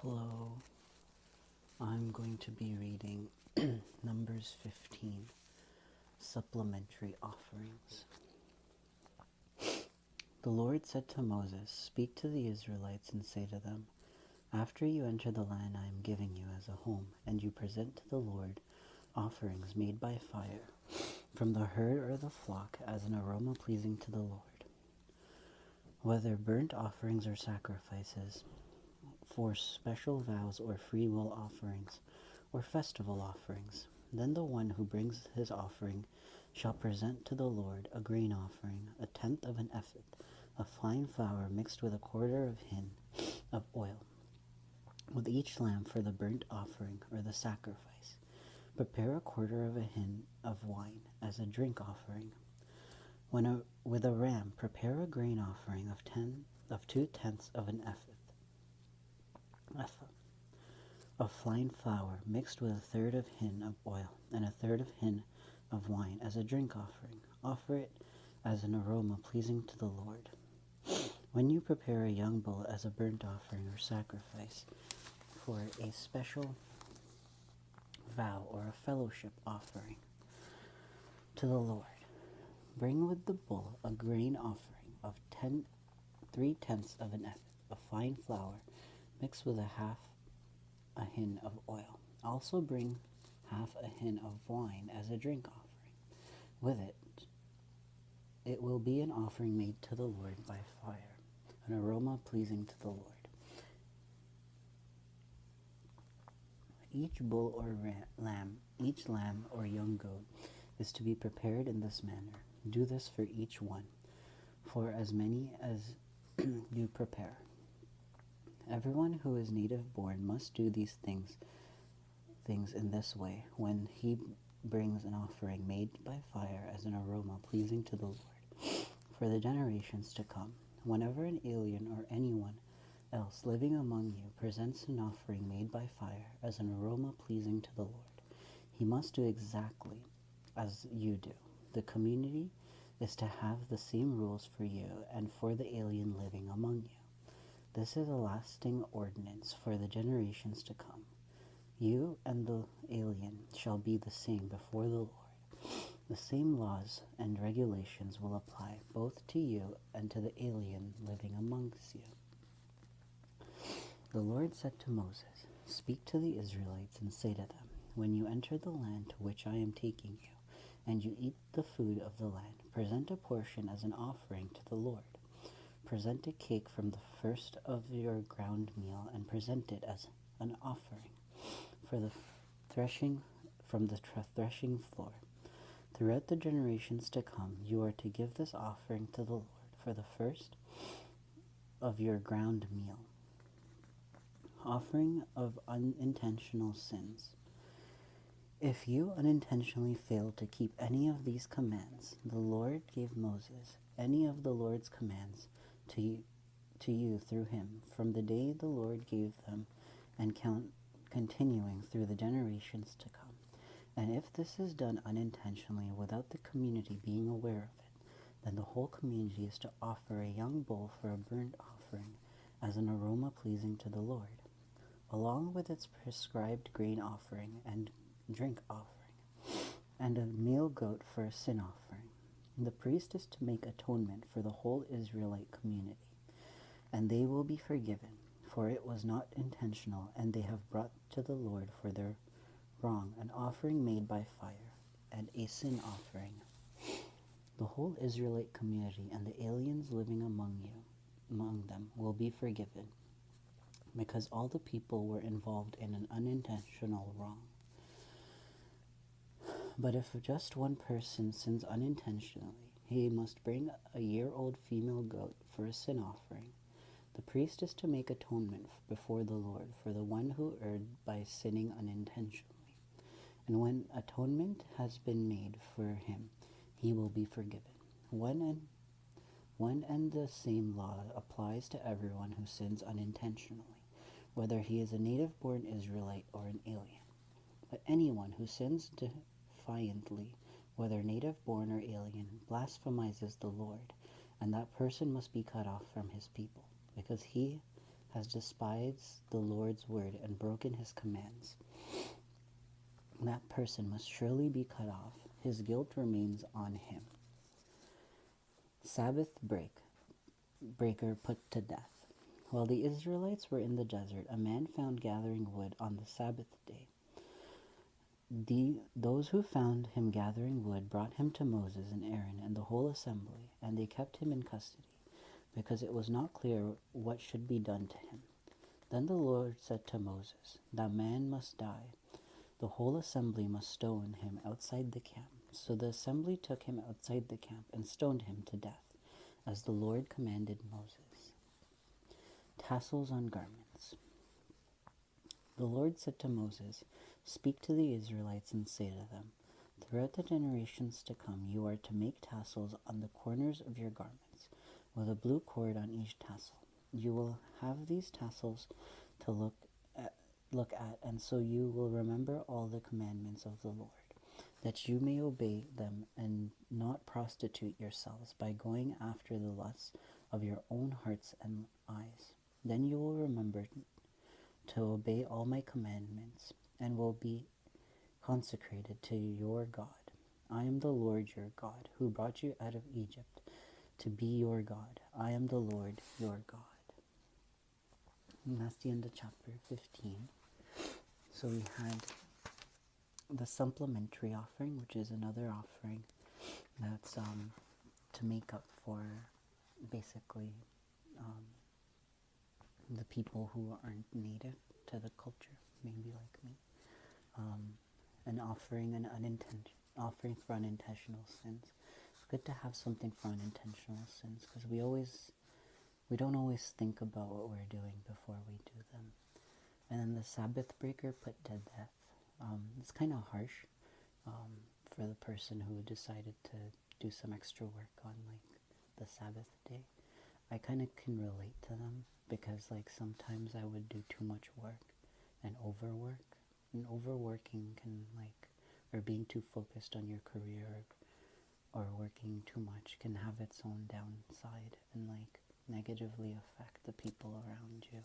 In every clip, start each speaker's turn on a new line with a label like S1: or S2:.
S1: Hello, I'm going to be reading Numbers 15, Supplementary Offerings. The Lord said to Moses, "Speak to the Israelites and say to them, after you enter the land I am giving you as a home, and you present to the Lord offerings made by fire, from the herd or the flock, as an aroma pleasing to the Lord, whether burnt offerings or sacrifices, for special vows or free will offerings, or festival offerings. Then the one who brings his offering shall present to the Lord a grain offering, a tenth of an ephah, of fine flour mixed with a quarter of hin of oil, with each lamb for the burnt offering or the sacrifice. Prepare a quarter of a hin of wine as a drink offering. With a ram, prepare a grain offering of 2/10 of an ephah of fine flour mixed with a third of hin of oil and a third of hin of wine as a drink offering. Offer it as an aroma pleasing to the Lord. When you prepare a young bull as a burnt offering or sacrifice for a special vow or a fellowship offering to the Lord, bring with the bull a grain offering of 3/10 of an ephah of fine flour mixed with half a hin of oil. Also bring half a hin of wine as a drink offering. With it will be an offering made to the Lord by fire, an aroma pleasing to the Lord. Each bull or each lamb or young goat is to be prepared in this manner. Do this for each one, for as many as you prepare. Everyone who is native born must do these things in this way when he brings an offering made by fire as an aroma pleasing to the Lord. For the generations to come, whenever an alien or anyone else living among you presents an offering made by fire as an aroma pleasing to the Lord, he must do exactly as you do. The community is to have the same rules for you and for the alien living among you. This is a lasting ordinance for the generations to come. You and the alien shall be the same before the Lord. The same laws and regulations will apply both to you and to the alien living amongst you." The Lord said to Moses, "Speak to the Israelites and say to them, when you enter the land to which I am taking you, and you eat the food of the land, present a portion as an offering to the Lord. Present a cake from the first of your ground meal, and present it as an offering for the threshing floor. Throughout the generations to come, you are to give this offering to the Lord for the first of your ground meal. Offering of unintentional sins. If you unintentionally fail to keep any of these commands, the Lord gave Moses any of the Lord's commands to you through him, from the day the Lord gave them and continuing through the generations to come. And if this is done unintentionally without the community being aware of it, then the whole community is to offer a young bull for a burnt offering as an aroma pleasing to the Lord, along with its prescribed grain offering and drink offering, and a male goat for a sin offering. The priest is to make atonement for the whole Israelite community, and they will be forgiven, for it was not intentional, and they have brought to the Lord for their wrong an offering made by fire and a sin offering. The whole Israelite community and the aliens living among them will be forgiven, because all the people were involved in an unintentional wrong. But if just one person sins unintentionally, he must bring a year-old female goat for a sin offering. The priest is to make atonement before the Lord for the one who erred by sinning unintentionally. And when atonement has been made for him, he will be forgiven. One and the same law applies to everyone who sins unintentionally, whether he is a native-born Israelite or an alien. But anyone who sins defiantly, whether native-born or alien, blasphemizes the Lord, and that person must be cut off from his people, because he has despised the Lord's word and broken his commands, that person must surely be cut off. His guilt remains on him. Sabbath breaker put to death. While the Israelites were in the desert, a man found gathering wood on the Sabbath day. Those who found him gathering wood brought him to Moses and Aaron and the whole assembly, and they kept him in custody, because it was not clear what should be done to him. Then the Lord said to Moses, "That man must die. The whole assembly must stone him outside the camp." So the assembly took him outside the camp and stoned him to death, as the Lord commanded Moses. Tassels on garments. The Lord said to Moses, "Speak to the Israelites and say to them, throughout the generations to come, you are to make tassels on the corners of your garments, with a blue cord on each tassel. You will have these tassels to look at, and so you will remember all the commandments of the Lord, that you may obey them and not prostitute yourselves by going after the lusts of your own hearts and eyes. Then you will remember to obey all my commandments and will be consecrated to your God. I am the Lord your God, who brought you out of Egypt to be your God. I am the Lord your God." And that's the end of chapter 15. So we had the supplementary offering, which is another offering that's to make up for basically the people who aren't native to the culture, maybe like me. An offering offering for unintentional sins. It's good to have something for unintentional sins, because we don't always think about what we're doing before we do them. And then the Sabbath breaker put to death. It's kind of harsh for the person who decided to do some extra work on like the Sabbath day. I kind of can relate to them, because like sometimes I would do too much work and overwork, and overworking can or being too focused on your career or working too much can have its own downside and negatively affect the people around you.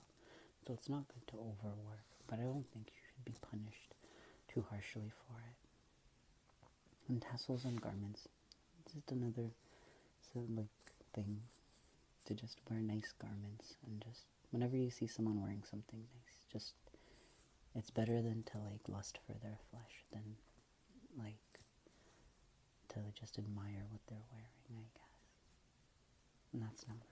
S1: So it's not good to overwork, but I don't think you should be punished too harshly for it. And tassels on garments, it's just another thing to just wear nice garments, and just whenever you see someone wearing something nice, it's better than to lust for their flesh than to just admire what they're wearing, I guess. And that's number